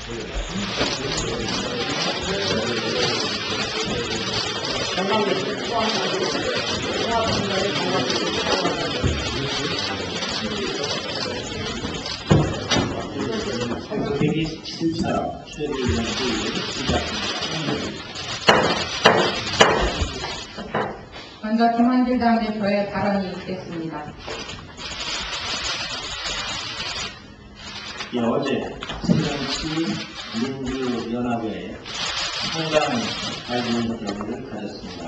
대기 7차 최고위원 회의를 시작합니다. 먼저 김한길 대표의 발언이 있겠습니다. 예, 어제 새정치 민주연합회 창당 발의회를 가졌습니다.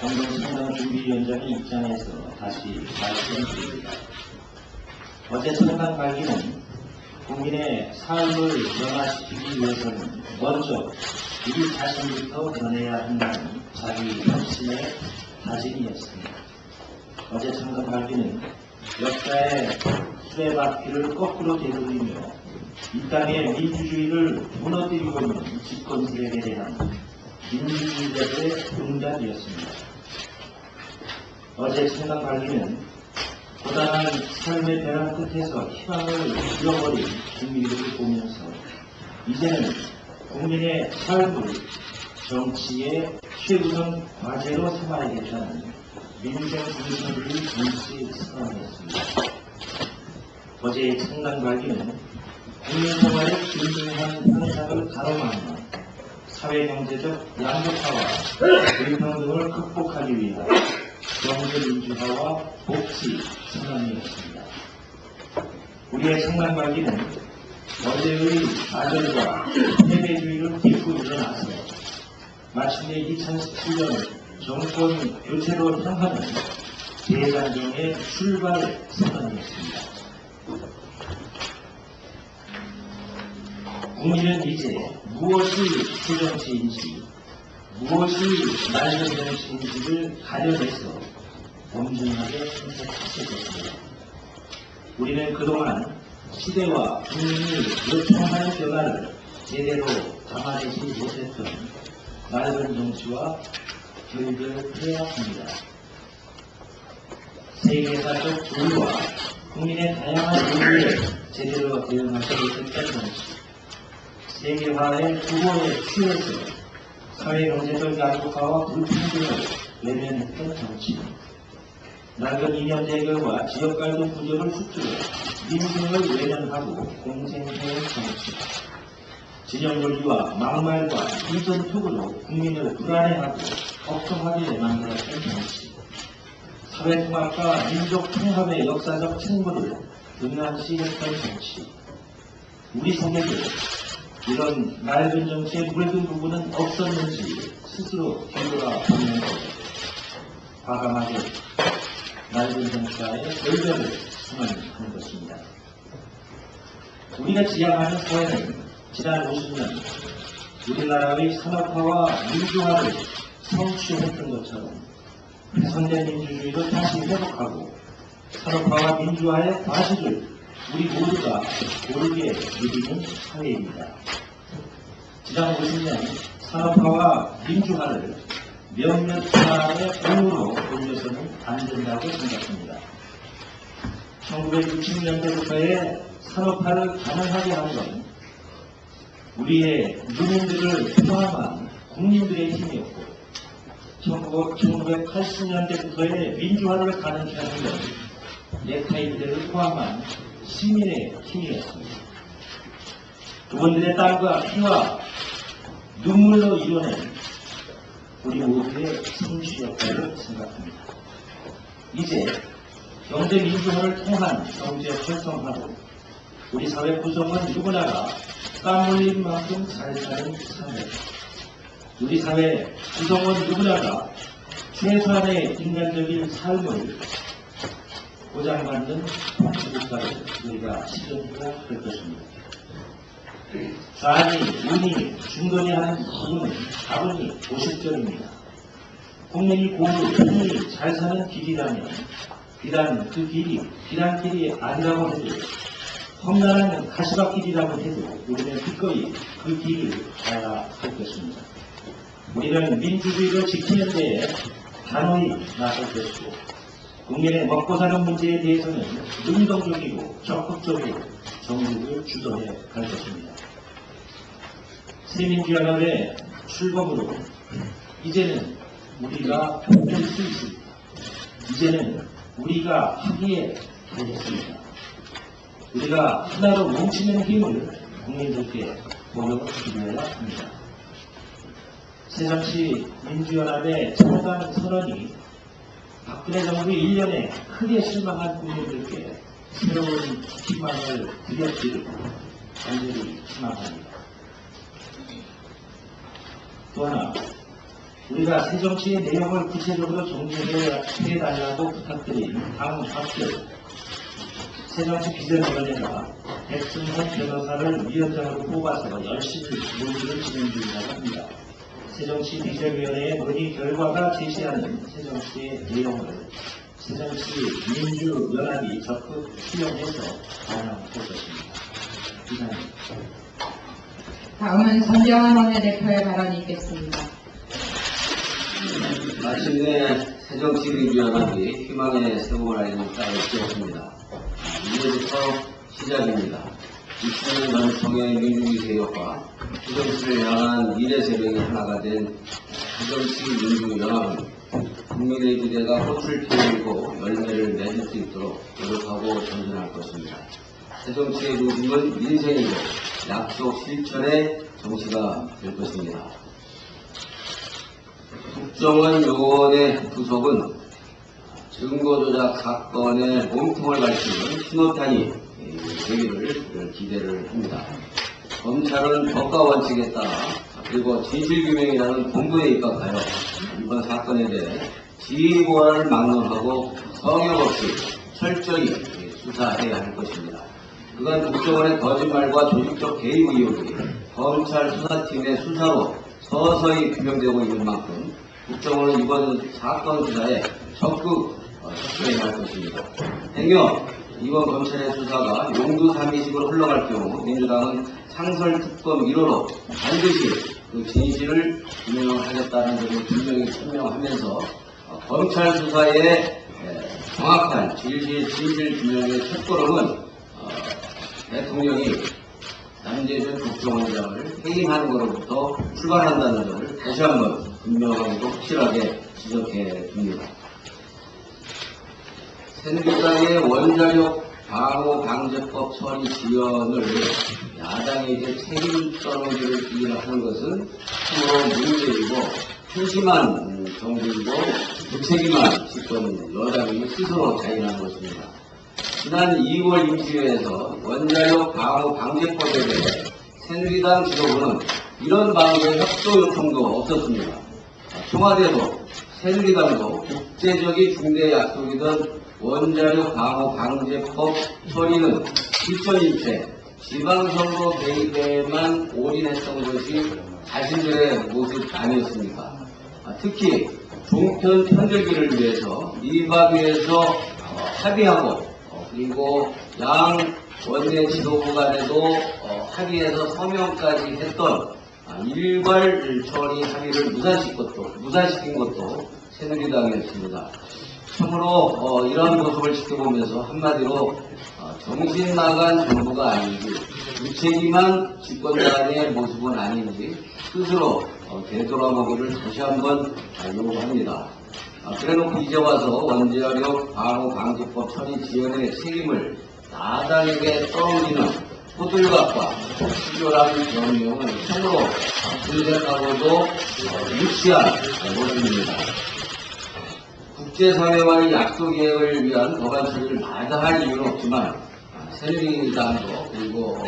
공동창당준비위원장의 입장에서 다시 말씀드립니다. 어제 창당 발의는 국민의 삶을 변화시키기 위해서는 먼저 우리 자신부터 변해야 한다는 자기 확신의 다짐이었습니다. 어제 창당 발의는 역사의 수레바퀴를 거꾸로 되돌리며 이 땅의 민주주의를 무너뜨리고 있는 집권 세력에 대한 민주주의자들의 응답이었습니다. 어제 창당 발의는 고단한 삶의 변화 끝에서 희망을 잃어버린 국민들을 보면서 이제는 국민의 삶을 정치의 최우선 과제로 삼아야겠다는 민생 중심주의 정치 선언이었습니다. 어제의 창당 발의는 국민생활의 진중한 현상을 가로막는 사회경제적 양극화와 불평등을 극복하기 위한 경제민주화와 복지 선언이었습니다. 우리의 창당 발의는 어제의 좌절과 패배주의를 딛고 일어나서 마침내 2017년 정권 교체로 향하는 대장정의 출발 선언이었습니다. 국민은 이제 무엇이 새정치인지 무엇이 낡은 정치인지를 가려내서 엄중하게 선택하셔야 됩니다. 우리는 그동안 시대와 국민이 요청하는 변화를 제대로 담아내지 못했던 낡은 정치와 결별해야 합니다. 세계사적 조류와 국민의 다양한 요구에 제대로 대응하지 못했던 정치, 세계화의 구호에 취해서 사회경제적 양극화와 불평등을 외면했던 정치, 낡은 이념 대결과 지역갈등 구조를 휩쓸어 민중을 외면하고 공생해온 정치, 진영논리와 막말과 이전투구로 국민을 불안해하고 걱정하게 만들었던 정치, 사회통합과 민족통합의 역사적 책무를 등한시했던 정치, 우리 세계도 이런 낡은 정치에 물든 부분은 없었는지 스스로 뒤돌아보면서 과감하게 낡은 정치와의 결별을 선언하는 것입니다. 우리가 지향하는 사회는 지난 50년 우리나라의 산업화와 민주화를 성취했던 것처럼 훼손된 민주주의를 다시 회복하고 산업화와 민주화의 과실을 우리 모두가 고르게 누리는 사회입니다. 지난 50년 산업화와 민주화를 몇몇 사람의 공으로 돌려서는 안 된다고 생각합니다. 1960년대부터의 산업화를 가능하게 한 건 우리의 누민들을 포함한 국민들의 힘이었고 1980년대부터의 민주화를 가능케 하는 건 넥타이들을 포함한 시민의 힘이었습니다. 그분들의 땀과 피와 눈물로 이뤄낸 우리 모두의 성취 역할을 생각합니다. 이제 경제 민주화를 통한 경제 활성화로 우리 사회 구성은 누구나가 땀 흘린 만큼 잘 사는 사회, 우리 사회 구성원 누구나가 최소한의 인간적인 삶을 보장받는 복지국가를 우리가 실현해야 할 것입니다. 좌니, 우니, 중간에 하는 부분은 다분히 도식적입니다. 국민이 고루 흔히 잘 사는 길이라면 비단 그 길이 비단길이 아니라고 해도 험난한 가시밭길이라고 해도 우리는 기꺼이 그 길을 가야 할 것입니다. 우리는 민주주의를 지키는 데에 단호히 나설 것이고 국민의 먹고 사는 문제에 대해서는 능동적이고 적극적으로 정책을 주도해 갈 것입니다. 새민주연합의 출범으로 이제는 우리가 될 수 있습니다. 이제는 우리가 하기에 되겠습니다. 우리가 하나로 뭉치는 힘을 국민들께 보여드려야 합니다. 새정치민주연합의 창당 선언이 박근혜 정부 1년에 크게 실망한 국민들께 새로운 희망을 드렸기를 간절히 희망합니다. 또 하나, 우리가 새정치의 내용을 구체적으로 정리해달라고 부탁드린 당 밖에 새정치 비전위원회가 백승선 변호사를 위원장으로 뽑아서 열심히 논의를 진행 중이라고 합니다. 새정치 비전위원회의 논의 결과가 제시하는 새정치의 내용을 새정치민주연합이 적극 수용해서 반영할 것입니다. 이상입니다. 다음은 전병환 원내대표의 발언이 있겠습니다. 마침내 새정치민주연합이 희망의 세공을 알리는 짝을 띄웠습니다. 이제부터 시작입니다. 2000년 전통의 민주주의 세력과 새정치를 향한 미래 세력이 하나가 된 새정치민주연합은 국민의 기대가 꽃을 피우고 열매를 맺을 수 있도록 노력하고 전진할 것입니다. 새정치의 중심은 민생이고 약속 실천의 정치가 될 것입니다. 국정원 요원의 구속은 증거조작 사건의 몸통을 밝히는 신호탄이 되기를 기대를 합니다. 검찰은 법과 원칙에 따라 그리고 진실규명이라는 본부에 입각하여 이번 사건에 대해 지휘보완을 막론하고 성역 없이 철저히 수사해야 할 것입니다. 그간 국정원의 거짓말과 조직적 개입 의혹이 검찰 수사팀의 수사로 서서히 규명되고 있는 만큼 국정원은 이번 사건 수사에 적극 협조해야 할 것입니다. 행여 이번 검찰의 수사가 용두삼미식으로 흘러갈 경우 민주당은 상설특검 1호로 반드시 그 진실을 규명하겠다는 점을 분명히 설명하면서 검찰 수사의 정확한 진실 규명의 첫걸음은 대통령이 남재준 국정원장을 해임하는 것으로부터 출발한다는 점을 다시 한번 분명하고 확실하게 지적해 줍니다. 새누리당의 원자력 방호 방제법 처리 지연을 야당에게 책임 떠넘기를 하는 것은 참으로 문제이고 한심한 정부이고 무책임한 집권 여당이 스스로 자인한 것입니다. 지난 2월 임시회에서 원자력 방호 방제법에 대해 새누리당 지도부는 이런 방어의 협조 요청도 없었습니다. 청와대도 새누리당도 국제적인 중대 약속이던 원자력 방호 방제법 처리는 실천인 채 지방선거 개입에만 올인했던 것이 자신들의 모습 아니었습니까? 특히 종편 편들기를 위해서 미박위에서 합의하고 그리고 양 원내 지도부 간에도 합의해서 서명까지 했던 일괄 처리 합의를 무산시킨 것도 새누리당이었습니다. 참으로 이러한 모습을 지켜보면서 한마디로 정신 나간 정부가 아닌지 무책임한 집권당의 모습은 아닌지 스스로 되돌아보기를 다시 한번 요구합니다. 그래놓고 이제 와서 원자력 방호 방지법 처리 지연의 책임을 야당에게 떠넘기는 호들갑과 치졸한 변명은 참으로 분석하고도 유치한 모습입니다. 국제사회와의 약속 이행을 위한 법안 처리를 마다할 이유는 없지만 새누리당도 그리고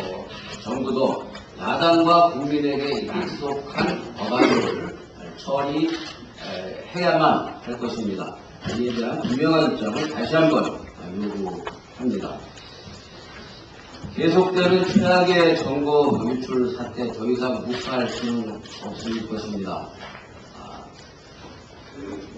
정부도 야당과 국민에게 약속한 법안을 처리해야만 할 것입니다. 이에 대한 분명한 입장을 다시 한번 요구합니다. 계속되는 최악의 정보 유출 사태 더 이상 묵과할 수는 없을 것입니다.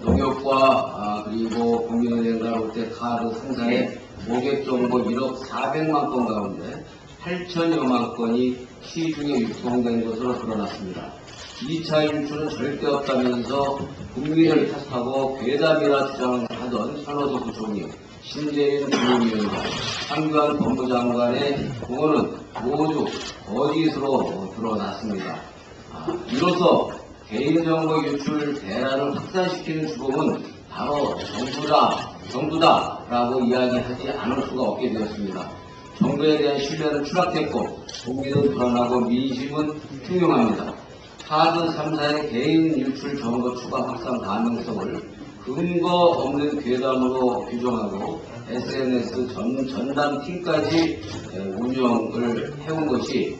농협과 그리고 국민은행과 롯데카드 상사의 고객 정보 1억 400만 건 가운데 8천여만 건이 시중에 유통된 것으로 드러났습니다. 2차 유출은 절대 없다면서 국민을 탓하고 괴담이라 주장하던 현호도 부총리, 신재인 국무위원장, 황교안 법무장관의 공언은 모두 거짓으로 드러났습니다. 이로써 개인정보 유출 대란을 확산시키는 주범은 바로 정부다라고 이야기하지 않을 수가 없게 되었습니다. 정부에 대한 신뢰는 추락했고 국민은 불안하고 민심은 흉흉합니다. 하드 3사의 개인 유출 정보 추가 확산 가능성을 근거 없는 괴담으로 규정하고 SNS 전담팀까지 운영을 해온 것이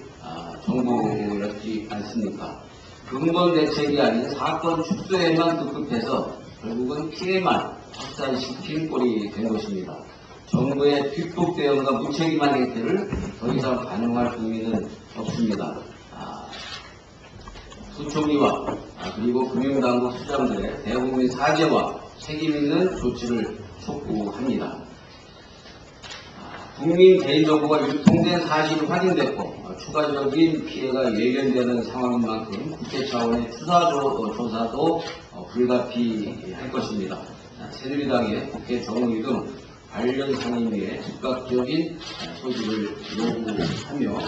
정부였지 않습니까? 근본 대책이 아닌 사건 축소에만 급급해서 결국은 피해만 확산시킨 꼴이 된 것입니다. 정부의 뒷북 대응과 무책임한 행태를 더 이상 반영할 국민은 없습니다. 부총리와 그리고 금융당국 수장들의 대국민 사죄와 책임 있는 조치를 촉구합니다. 국민 개인정보가 유통된 사실이 확인됐고 추가적인 피해가 예견되는 상황인 만큼 국회 차원의 조사도 불가피할 것입니다. 새누리당의 국회 정의 등 관련 상임위에 즉각적인 소집을 요구하며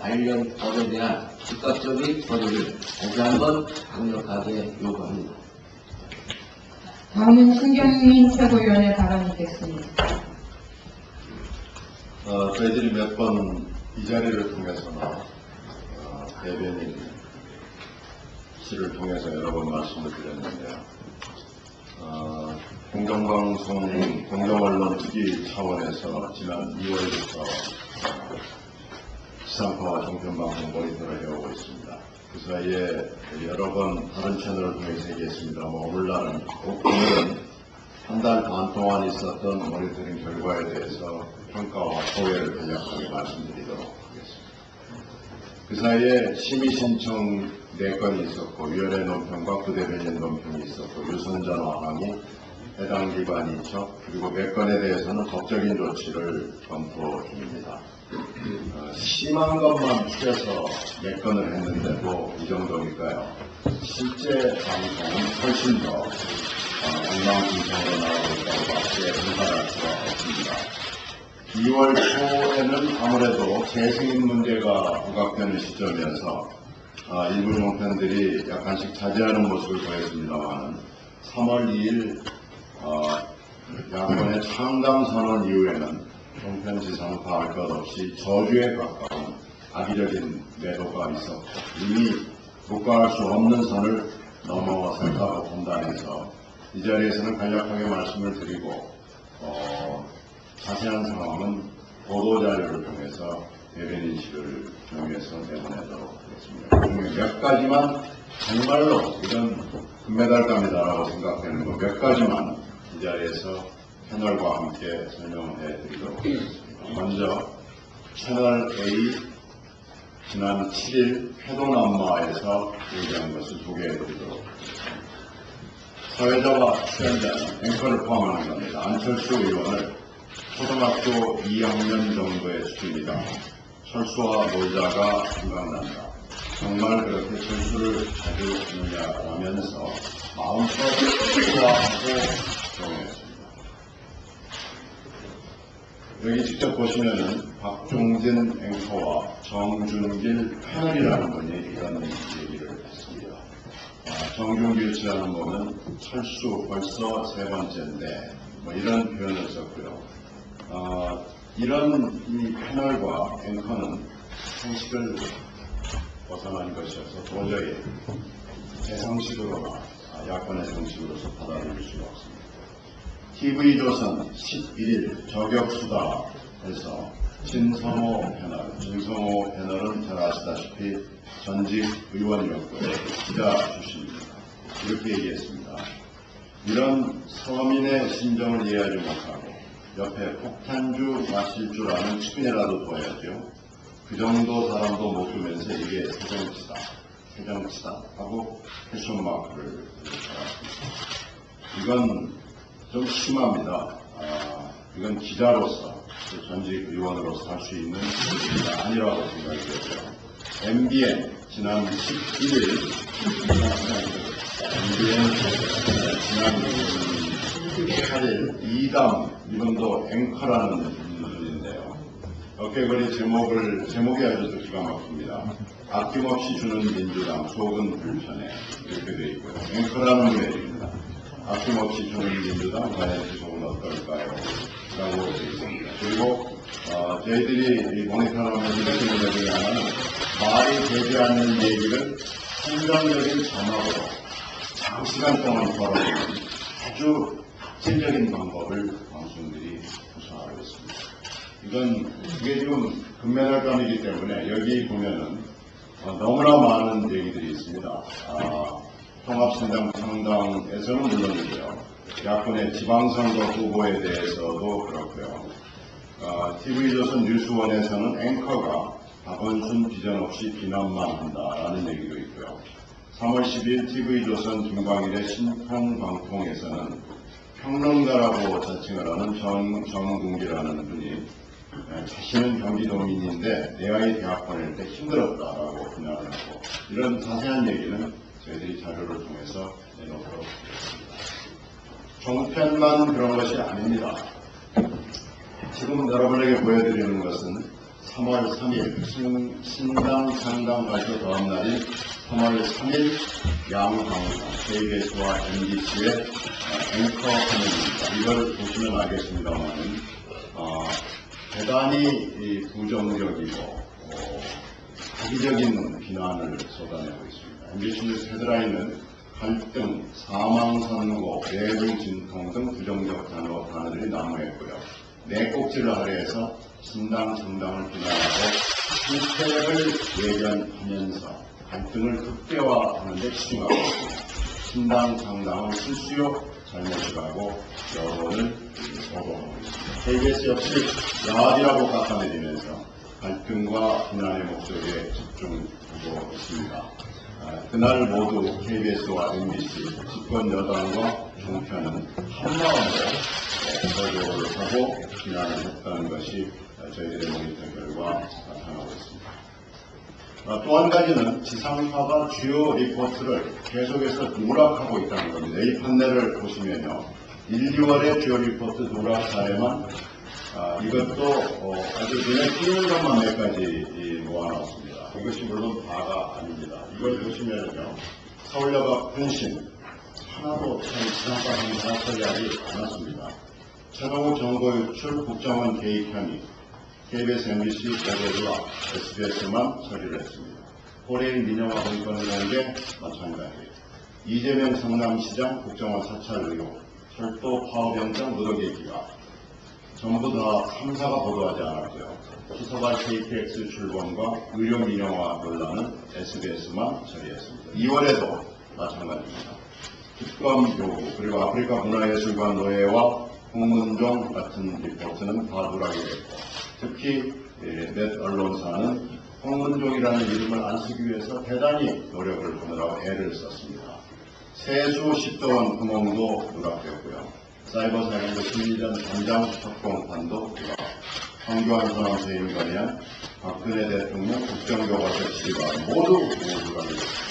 관련 법에 대한 즉각적인 처리를 다시 한번 강력하게 요구합니다. 다음은 신경민 최고위원의 발언이 있겠습니다. 저희들이 몇 번 이 자리를 통해서나 대변인 씨를 통해서 여러 번 말씀을 드렸는데요. 공정방송, 공정언론 특위 차원에서 지난 2월부터 지상파와 종편방송 모니터를 해오고 있습니다. 그 사이에 여러 번 다른 채널을 통해서 얘기했습니다만 오늘은 한 달 반 동안 있었던 모니터링 결과에 대해서 평가와 소회를 간략하게 말씀드리도록 하겠습니다. 그 사이에 심의 신청 4건이 있었고 위원회 논평과 부대변인 논평이 있었고 유선전화 항의, 해당 기관인 척 그리고 몇 건에 대해서는 법적인 조치를 검토 중입니다. 심한 것만 추려서 몇 건을 했는데도 이 정도니까요. 실제 방송은 훨씬 더 엉망진창으로 나오고 있다고 밖에 생각할 수가 없습니다. 2월 초에는 아무래도 재승인 문제가 부각되는 시점이어서 일부 종편들이 약간씩 자제하는 모습을 보였습니다만 3월 2일 야권의 창당 선언 이후에는 종편 지상파 할 것 없이 저주에 가까운 악의적인 매도가 있었고 이미 묵과할 수 없는 선을 넘어섰다고 판단해서 이 자리에서는 간략하게 말씀을 드리고 자세한 상황은 보도자료를 통해서 대변인실을 통해서 내보내도록 하겠습니다. 그중에 몇 가지만 정말로 이건 금메달감이다라고 생각되는 거 몇 가지만 이 자리에서 패널과 함께 설명을 해드리도록 하겠습니다. 먼저 채널 A 지난 7일 회동남마에서 얘기한 것을 소개해드리도록 하겠습니다. 사회자와 출연자는 앵커를 포함하는 겁니다. 안철수 의원을 초등학교 2학년 정도의 수준이다. 철수와 놀자가 생각난다. 정말 그렇게 철수를 자주 하느냐라면서 마음껏 좋아하고 정했습니다. 여기 직접 보시면은 박종진 앵커와 정준길 패널이라는 분이 이런 얘기를 했습니다. 정준길 씨라는 분은 철수 벌써 3번째인데 뭐 이런 표현을 썼고요. 이런 이 패널과 앵커는 상식을 벗어난 것이어서 도저히 제 상식으로나 야권의 상식으로서 받아들일 수가 없습니다. TV조선 11일 저격수다에서 진성호 패널은 잘 아시다시피 전직 의원이었고요. 기자 출신입니다. 이렇게 얘기했습니다. 이런 서민의 심정을 이해하지 못하고 옆에 폭탄주 마실 줄 아는 측근이라도 둬야죠. 그 정도 사람도 못 두면서 이게 새정치다 하고 패션마크를 달았습니다. 이건 좀 심합니다. 이건 기자로서 전직 의원으로서 할 수 있는 일이 아니라고 생각이 되고요. MBN 지난 11일 MBN 지난 8일 이담 이분도 앵커라는 분인데요. 어깨거리 제목이 아주 기가 막힙니다. 아낌없이 주는 민주당, 속은 불편해. 이렇게 되어 있고요. 앵커라는 메일입니다. 아낌없이 주는 민주당, 과연 속은 어떨까요? 라고 되어 있습니다. 그리고, 저희들이 모니터하면서 느끼는 것 중에 하나는 말이 되지 않는 얘기를 선정적인 자막으로 장시간 동안 걸어보는 아주 실질적인 방법을 방송들이 구사하고 있습니다. 이게 지금 금메달감이기 때문에 여기 보면은 너무나 많은 얘기들이 있습니다. 통합신당 창당에서는 물론이고요. 야권의 지방선거 후보에 대해서도 그렇고요. TV조선 뉴스원에서는 앵커가 박원순 비전 없이 비난만 한다라는 얘기도 있고요. 3월 10일 TV조선 김광일의 신평방통에서는 평론가라고 자칭을 하는 정궁기라는 분이 자신은 경기도민인데 내 아이 대학 보낼 때 힘들었다라고 비난을 하고, 이런 자세한 얘기는 저희들이 자료를 통해서 내놓도록 하겠습니다. 종편만 그런 것이 아닙니다. 지금 여러분에게 보여드리는 것은 3월 3일 신당 창당 발표 다음 날인 3월 3일 양방송 KBS와 MBC의 앵커 화면입니다. 이걸 보시면 알겠습니다만 대단히 부정적이고 악의적인 비난을 쏟아내고 있습니다. MBC 뉴스 헤드라인은 갈등, 사망선고, 내부 진통 등 부정적 단어들이 난무했고요. 네 꼭지를 아래에서 신당 정당을 비난하고 실패를 예견하면서 갈등을 극대화하는 데 집중하고 있습니다. 신당 정당은 실수요 잘못이라고 여론을 보도하고 있습니다. KBS 역시 야합이라고 깎아내리면서 갈등과 비난의 목소리에 집중하고 있습니다. 그날 모두 KBS와 MBC, 집권 여당과 종편은 한마음으로 거절을 하고 비난을 했다는 것이 저희들의 모니터 결과 나타나고 있습니다. 또 한 가지는 지상파가 주요 리포트를 계속해서 누락하고 있다는 겁니다. 이 판례를 보시면요. 1, 2월의 주요 리포트 누락 사례만 이것도 아주 눈에 띄는 것만 몇 가지 모아놨습니다. 이것이 물론 다가 아닙니다. 이걸 보시면요. 서울여가 분신 하나도 참 지상파 행사 처리하지 않았습니다. 최동욱 정보 유출 국정원 개입 혐의, KBS, MBC, 보도와 SBS만 처리를 했습니다. 호레인 민영화 공권을 공개 마찬가지예요. 이재명 성남시장 국정원 사찰 의혹, 철도 파업 현장 무더기 기각, 전부 다 3사가 보도하지 않았고요. 피서발 KTX 출범과 의료 민영화 논란은 SBS만 처리했습니다. 2월에도 마찬가지입니다. 특검 요구, 그리고 아프리카 문화예술관 노예와 홍문종 같은 리포트는 다 누락이 됐고, 특히 몇 언론사는 홍문종이라는 이름을 안 쓰기 위해서 대단히 노력을 하느라고 애를 썼습니다. 세수 10조원 구멍도 누락됐고요. 사이버 사령부 심리전 전장 협공판도 누락, 황교안 선왕세임 관련 박근혜 대통령 국정교과서 지휘관 모두 누락이 됐습니다.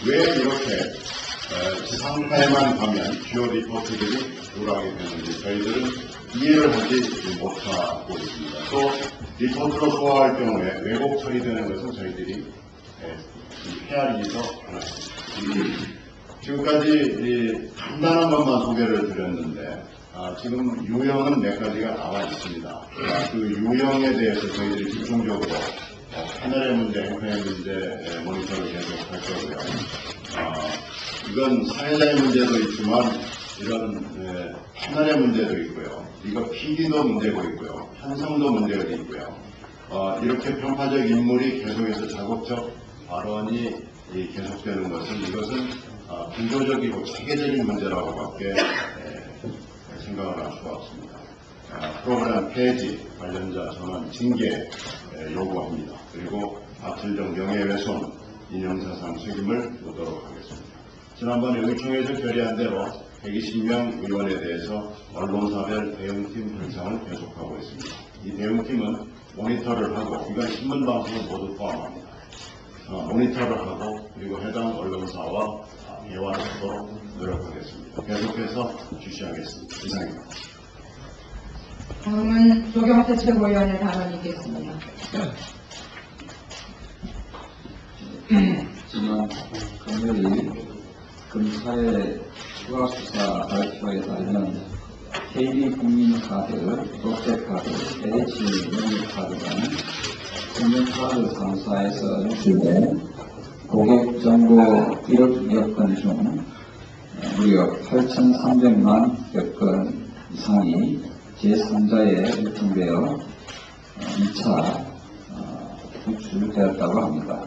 왜 이렇게 지상파에만 가면 주요 리포트들이 누락이 되는지 저희들은 이해를 하지 못하고 있습니다. 또 리포트로 소화할 경우에 왜곡 처리되는 것은 저희들이 헤아리지도 않았습니다. 지금까지 간단한 것만 소개를 드렸는데 지금 유형은 몇 가지가 나와 있습니다. 그 유형에 대해서 저희들이 집중적으로 패널의 문제, 앵커의 문제 모니터를 계속 할 거고요. 이건 사회자의 문제도 있지만 이런 패널의 문제도 있고요. 이거 PD도 문제고 있고요. 편성도 문제가 있고요. 이렇게 편파적 인물이 계속해서 자극적 발언이 계속되는 것은 이것은 구조적이고 체계적인 문제라고밖에 생각을 할 수가 없습니다. 프로그램 폐지, 관련자 전원 징계 요구합니다. 그리고 박질적 명예훼손, 인형사상 책임을 묻도록 하겠습니다. 지난번에 의총에서 결의한 대로 120명 의원에 대해서 언론사별 대응팀 편성을 계속하고 있습니다. 이 대응팀은 모니터를 하고, 이건 신문방송을 모두 포함합니다. 모니터를 하고 그리고 해당 언론사와 대화를 하도록 노력하겠습니다. 계속해서 주시하겠습니다. 이상입니다. 다음은 조경태 최고위원의 발언이 있겠습니다. 지난 금요일 검찰의 추가 수사 발표에 따르면 KB국민카드, 롯데카드, LH영리카드 등 금융카드 3사에서 유출된 고객정보 1억 건 중 무려 8,300만 건 이상이 제3자에 유통되어 2차 유출되었다고 합니다.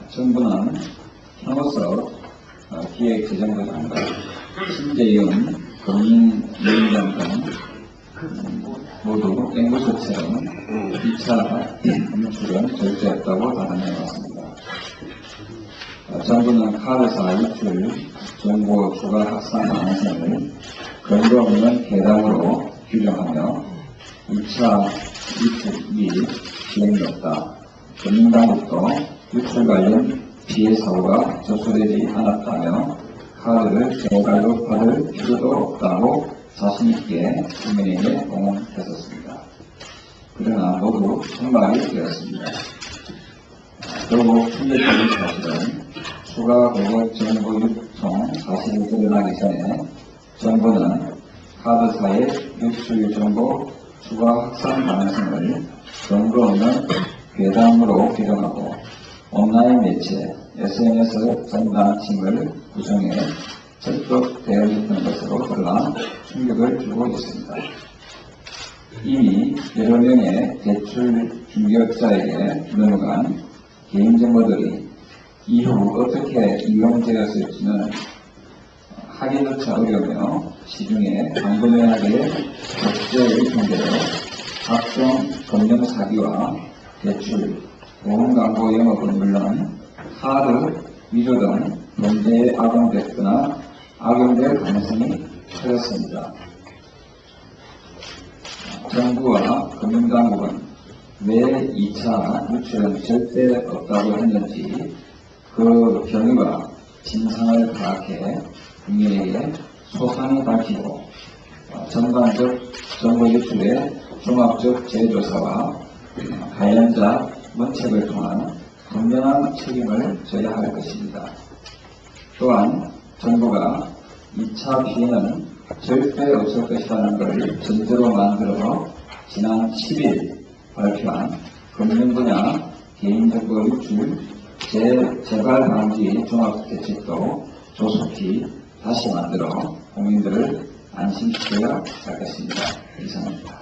정부는 현호섭 기획재정부 장관, 신재윤 금융위원장 등 모두 앵무새처럼 2차 유출은 절대 없다고 단언해왔습니다. 정부는 카드사 유출 정보 추가 확산 가능성을 근거 없는 괴담으로 규정하며 2차 유출이 진행이 없다. 금융당국도 유출 관련 피해 사고가 접수되지 않았다며 카드를 재발급 받을 필요도 없다고 자신있게 국민에게 공언했었습니다. 그러나 모두 선박이 되었습니다. 더욱 충격적인 사실은 추가 고객 정보 유통 사실이 드러나기 전에 정부는 카드사의 유출 정보 추가 확산 가능성을 근거 없는 괴담으로 규정하고 온라인 매체, SNS 전단층을 구성해 적극되어 있던 것으로 드러나 충격을 주고 있습니다. 이미 여러 명의 대출 중개업자에게 넘어간 개인정보들이 이후 어떻게 이용되었을지는 확인조차 어려우며 시중에 광범위하게 적재 유통되어 각종 금융 사기와 대출, 보험 광고 영업은 물론 카드 위조 등 범죄에 악용될 가능성이 커졌습니다. 정부와 금융당국은 왜 2차 유출은 절대 없다고 했는지 그 경위와 진상을 파악해 국민에게 소상히 밝히고 전반적 정보 유출의 종합적 재조사와 관련자 문책을 통한 분명한 책임을 져야 할 것입니다. 또한 정부가 2차 피해는 절대 없을 것이라는 것을 전제로 만들어 지난 10일 발표한 금융 분야 개인정보 유출 재발 방지 종합대책도 조속히 다시 만들어 국민들을 안심시켜야 할 것입니다. 이상입니다.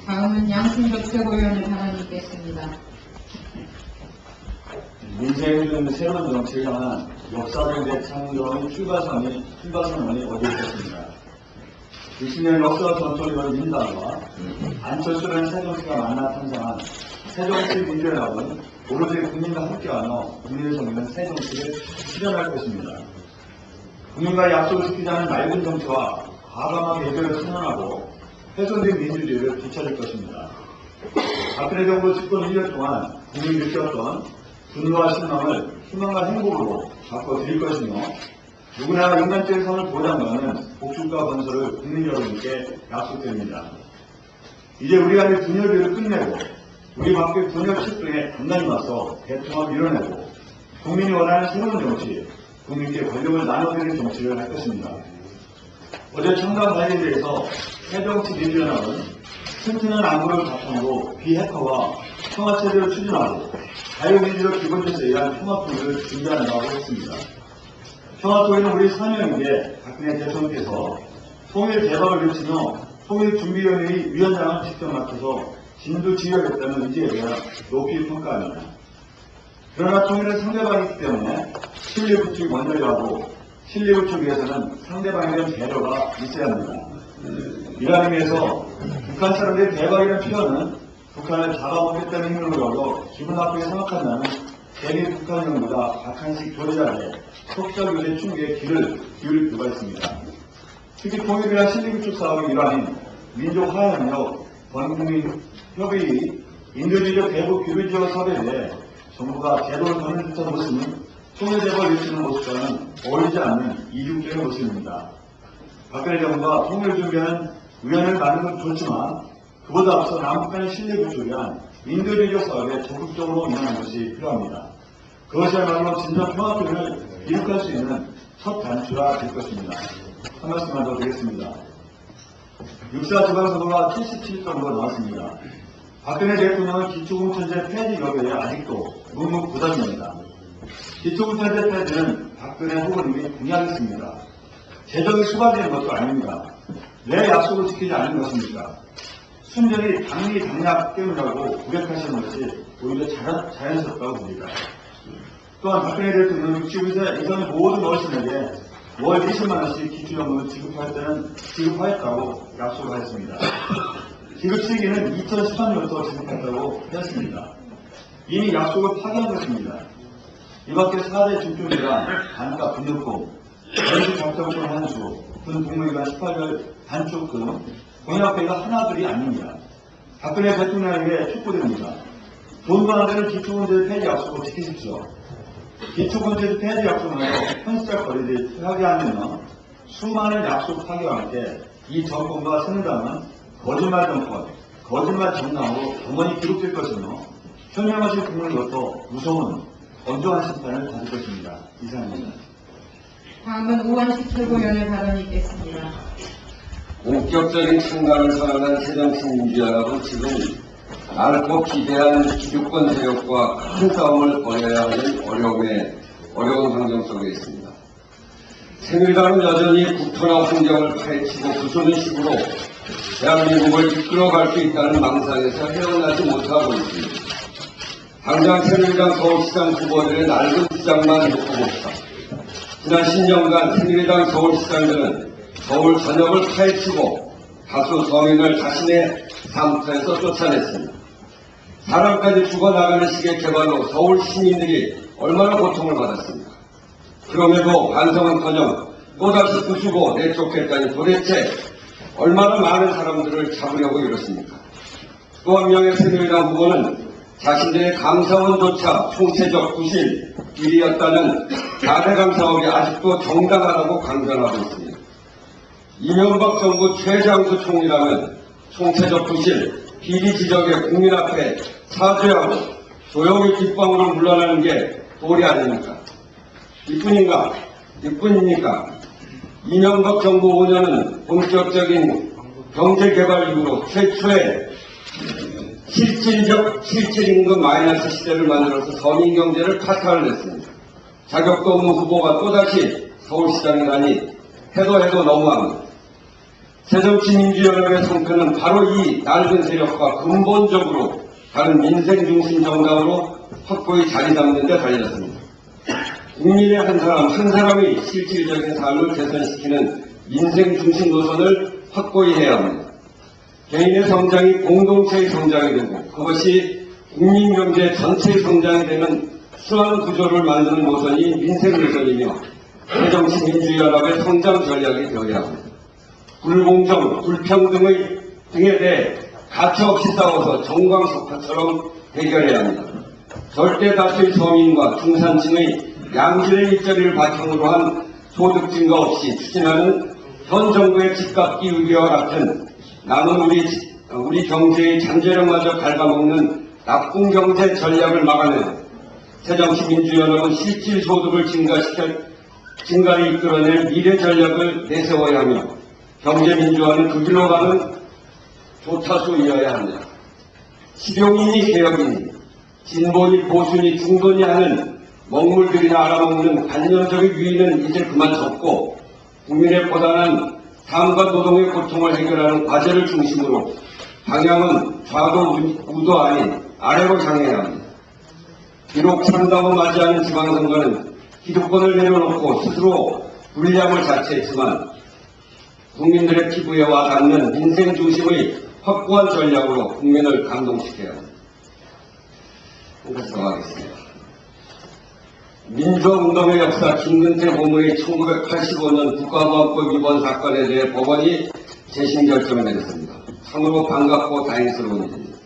다음은 양승적 최고위원의 발언이 있겠습니다. 민생을 새로운 정책을 향한 역사적 대창조의 출발선언이 어디에 있었습니다. 20년 역사 전통이던 민당과 안철수라는 새정치가 만나 탄생한 새정치 민주연합은 오로지 국민과 함께하며 국민을 섬기는 새정치를 실현할 것입니다. 국민과 약속을 지키지 않은 낡은 정치와 과감한 예절을 선언하고 훼손된 민주주의를 되찾을 것입니다. 박근혜 정부 집권 1년 동안 국민이 느꼈던 분노와 실망을 희망과 행복으로 바꿔드릴 것이며 누구나 인간적인 삶을 보장하는 복지국가 건설을 국민 여러분께 약속드립니다. 이제 우리가 이 분열비를 끝내고 우리 밖의 분열 측등에 단단히 맞서 대통합을 이뤄내고 국민이 원하는 새로운 정치, 국민께 권력을 나눠드리는 정치를 할 것입니다. 어제 청담 관련대에서 새정치 민주연합은 튼튼한 안보를 바탕으로 비핵화와 평화체제를 추진하고 자유민주적 기본질서에 의한 평화통일을 준비한다고 했습니다. 평화통일은 우리 사명인데 박근혜 대통령께서 통일 대박을 외치며 통일준비위원회의 위원장을 직접 맡아서 진두지휘하겠다는 의지에 대해 높이 평가합니다. 그러나 통일은 상대방이기 때문에 실리 구축이 먼저라고 실리 구축 위해서는 상대방에 대한 배려가 있어야 합니다. 이러한 의미에서 북한 사람들의 대박이라는 표현은 북한을 잡아먹겠다는 힘으로 여겨 기분 나쁘게 생각한다는 대미 북한 정부가 박한식 조례자의 속설교대 충기에 귀를 기울일 필요가 있습니다. 특히 통일이나 실리구축 사업의 일환인 민족화협력, 번국민 협의, 인도주의적 대북 규비지역 사업에 대해 정부가 제도를 거는 듯한 모습은 통일대박을 외치는 모습과는 어울리지 않는 이중적인 모습입니다. 박근혜 정부가 통일을 준비하는 위원회를 만든 건 좋지만 그보다 앞서 남북 간의 신뢰 구조를 위한 인도주의적 사업에 적극적으로 임하는 것이 필요합니다. 그것이야말로 진정 평화표현을 이룩할 수 있는 첫 단추가 될 것입니다. 한 말씀만 더 드리겠습니다. 6.4 지방선거가 77%가 나왔습니다. 박근혜 대통령은 기초공천제 폐지 여부에 아직도 묵묵부답입니다. 기초공천제 폐지는 박근혜 후보님이 공약했습니다. 재정이 수반되는 것도 아닙니다. 왜 약속을 지키지 않는 것입니까? 순전히 당리 당략 때문이라고 고백하시는 것이 오히려 자연스럽다고 봅니다. 또한 박근혜 대통령은 65세 이상의 모든 어르신에게 월 20만 원씩 기초연금을 지급하였다고 약속을 했습니다. 지급 시기는 2013년부터 지급했다고 했습니다. 이미 약속을 파기한 것입니다. 이밖에 4대 중증이란 단가 분담금, 연수 작성권 한수, 군 복무기간 18개월 단축금, 공약배가 하나둘이 아닙니다. 박근혜 대통령에게 촉구드립니다. 돈도 안 되는 기초공제 폐지 약속을 지키십시오. 기초공제 폐지 약속만으로 현실적거리를 하게 하면 수많은 약속 파기와 함께 이 정권과 새누리당은 거짓말 정권, 거짓말 정당으로 영원히 기록될 것이며 현명하신 국민으로부터 무서운 엄중한 심판을 받을 것입니다. 이상입니다. 다음은 우원식 최고위원의 발언이 있겠습니다. 본격적인 참가를 선언한 새정치민주연합은 지금 앓고 기대한 기득권 세력과 큰 싸움을 벌여야 하는 어려운 환경 속에 있습니다. 새누리당은 여전히 국토나 환경을 파헤치고 부수는 식으로 대한민국을 이끌어갈 수 있다는 망상에서 헤어나지 못하고 있습니다. 당장 새누리당 서울시장 후보들의 낡은 주장만 놓고 봅시다. 지난 10년간 새누리당 서울시장들은 서울 전역을 파헤치고 다수 서민을 자신의 삶터에서 쫓아냈습니다. 사람까지 죽어나가는 식의 개발로 서울 시민들이 얼마나 고통을 받았습니까? 그럼에도 반성은커녕 또다시 부수고 내쫓겠다니 도대체 얼마나 많은 사람들을 잡으려고 이렇습니까? 또 한 명의 새누리당 후보는 자신들의 감사원조차 총체적 부실, 비리였다는 4대강 사업이 아직도 정당하다고 강변하고 있습니다. 이명박 정부 최장수 총리라면 총체적 부실, 비리 지적에 국민 앞에 사죄하고 조용히 뒷방으로 물러나는 게 도리 아닙니까? 이뿐입니까? 이명박 정부 5년은 본격적인 경제개발 이후로 최초의 실질임금 마이너스 시대를 만들어서 서민경제를 파탄을 냈습니다. 자격도 없는 후보가 또다시 서울시장이라니 해도 너무합니다. 새정치민주연합의 성패는 바로 이 낡은 세력과 근본적으로 다른 민생중심 정당으로 확고히 자리 잡는 데 달렸습니다. 국민의 한 사람이 실질적인 삶을 개선시키는 민생중심 노선을 확고히 해야 합니다. 개인의 성장이 공동체의 성장이 되고 그것이 국민경제 전체의 성장이 되는 수많은 구조를 만드는 노선이 민생노선이며 새정치민주연합의 성장 전략이 되어야 합니다. 불공정, 불평등의 등에 대해 가차없이 싸워서 정광석화처럼 해결해야 합니다. 절대 다수의 서민과 중산층의 양질의 일자리를 바탕으로 한 소득 증가 없이 추진하는 현 정부의 집값기 의회와 같은 남은 우리 경제의 잠재력마저 갉아먹는 나쁜 경제 전략을 막아내는 새정치민주연합은 실질 소득을 증가를 이끌어낼 미래 전략을 내세워야 하며 경제민주화는 그 길로 가는 조타수이어야 합니다. 실용이니 개혁이니 진보니 보수니 중도니 하는 먹물들이나 알아먹는 관념적인 유의는 이제 그만 접고 국민의 고단한 삶과 노동의 고통을 해결하는 과제를 중심으로 방향은 좌도 우도 아닌 아래로 향해야 합니다. 비록 참담을 맞이하는 지방선거는 기득권을 내려놓고 스스로 불리함을 자처했지만 국민들의 피부에 와닿는 민생 중심의 확고한 전략으로 국민을 감동시켜야 합니다. 그래서 하겠습니다. 민주화운동의 역사 김근태 고문의 1985년 국가보안법 위반 사건에 대해 법원이 재심 결정을 내렸습니다. 참으로 반갑고 다행스러운 일입니다.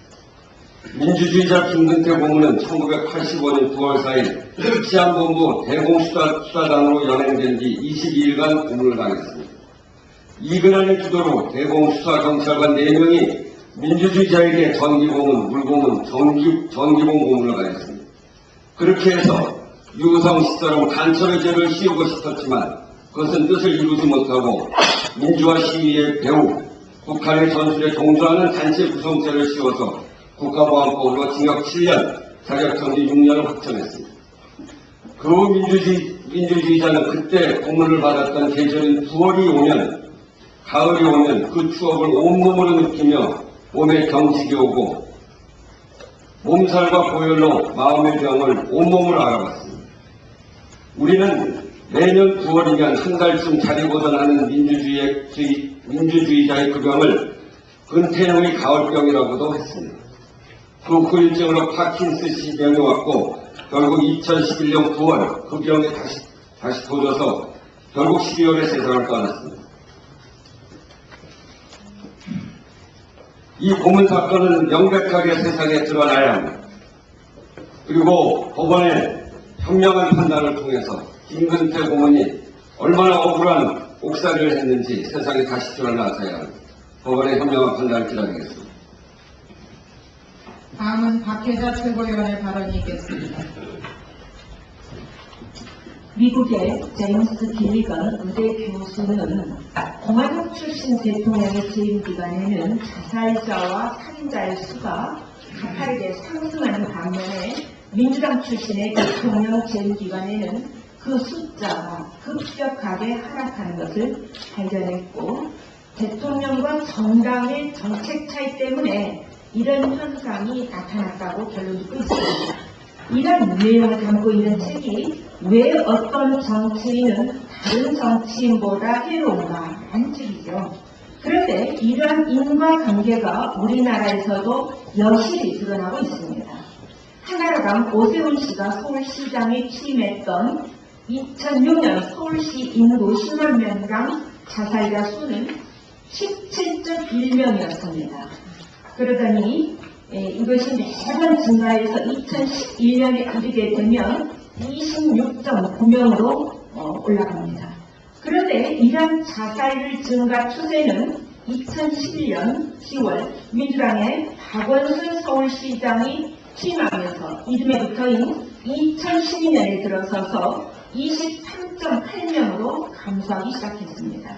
민주주의자 김근태 고문은 1985년 9월 4일 치안본부 대공수사단으로 연행된 뒤 22일간 고문을 당했습니다. 이근환의 주도로 대공수사경찰관 4명이 민주주의자에게 전기고문, 물고문, 전기봉 고문을 가했습니다. 그렇게 해서 유성 시처럼 간첩의 죄를 씌우고 싶었지만 그것은 뜻을 이루지 못하고 민주화 시위의 배후, 북한의 전술에 동조하는 단체 구성죄를 씌워서 국가보안법으로 징역 7년, 자격정지 6년을 확정했습니다. 그 민주주의자는 그때 고문을 받았던 계절인 9월이 오면, 가을이 오면 그 추억을 온몸으로 느끼며 몸에 경직이 오고 몸살과 고열로 마음의 병을 온몸으로 알아봤습니다. 우리는 매년 9월이면 한 달쯤 자리 보존하는 민주주의자의 그 병을 근태형의 가을병이라고도 했습니다. 그 후유증으로 파킨슨씨 병이 왔고 결국 2011년 9월 그 병에 다시 터져서 결국 12월에 세상을 떠났습니다. 이 고문 사건은 명백하게 세상에 드러나야 합니다. 그리고 법원의 현명한 판단을 통해서 김근태 고문이 얼마나 억울한 옥살이를 했는지 세상에 다시 드러나서야 합니다. 법원의 현명한 판단을 기다리겠습니다. 다음은 박혜자 최고위원의 발언이 있겠습니다. 미국의 제임스 길리건 의대 교수는 공화국 출신 대통령의 재임 기간에는 자살자와 살인자의 수가 가파르게 상승하는 반면에 민주당 출신의 대통령 재임 기간에는 그 숫자가 급격하게 하락하는 것을 발견했고, 대통령과 정당의 정책 차이 때문에 이런 현상이 나타났다고 결론 짓고 있습니다. 이런 내용을 담고 있는 책이 왜 어떤 정치인은 다른 정치인보다 해로운가 하는 책이죠. 그런데 이러한 인과관계가 우리나라에서도 여실히 드러나고 있습니다. 한나라당 오세훈 씨가 서울시장에 취임했던 2006년 서울시 인구 10만 명당 자살자 수는 17.1명이었습니다. 그러더니 이것이 매번 증가해서 2011년에 이르게 되면 26.9명으로 올라갑니다. 그런데 이러한 자살률 증가 추세는 2011년 10월 민주당의 박원순 서울시장이 취임하면서 이듬해부터인 2012년에 들어서서 23.8명으로 감소하기 시작했습니다.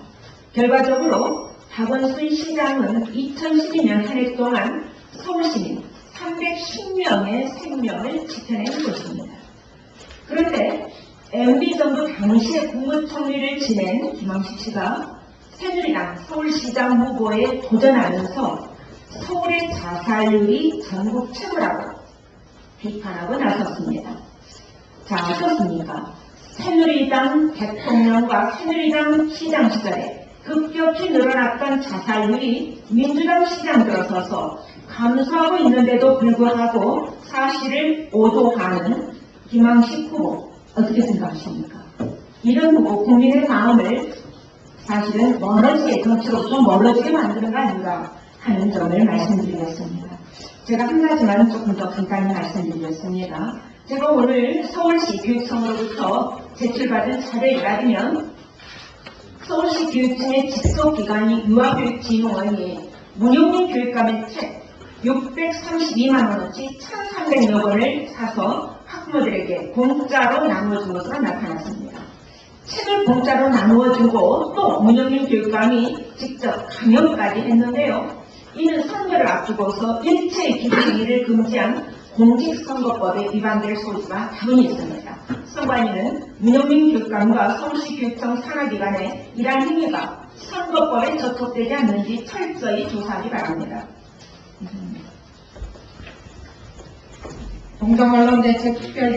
결과적으로 박원순 시장은 2012년 한 해 동안 서울시민 310명의 생명을 지켜낸 것입니다. 그런데 MB정부 당시의 국무총리를 지낸 김황식 씨가 새누리당 서울시장 후보에 도전하면서 서울의 자살률이 전국 최고라고 비판하고 나섰습니다. 자, 어떻습니까? 새누리당 대통령과 새누리당 시장 시절에 급격히 늘어났던 자살률이 민주당 시장 들어서서 감소하고 있는데도 불구하고 사실을 오도하는 김황식 후보 어떻게 생각하십니까? 이런 후보 국민의 마음을 사실은 멀어지게 정치로부터 멀어지게 만드는 거 아닌가 하는 점을 말씀드리겠습니다. 제가 한 가지만 조금 더 간단히 말씀드리겠습니다. 제가 오늘 서울시 교육청으로부터 제출받은 자료에 따르면 서울시 교육청의 직속기관이 유아교육진흥원이 문용민 교육감의 책 632만원어치 1,300여 권을 사서 학부모들에게 공짜로 나누어준 것으로 나타났습니다. 책을 공짜로 나누어주고 또 문용민 교육감이 직접 강연까지 했는데요. 이는 선거를 앞두고서 일체 기부행위를 금지한 공직선거법에 위반될 소지가 다분히 있습니다. 선관위는 문용민 교육감과 서울시 교육청 산하기관의 이러한 행위가 선거법에 저촉되지 않는지 철저히 조사하기 바랍니다. 공정언론대책 특별위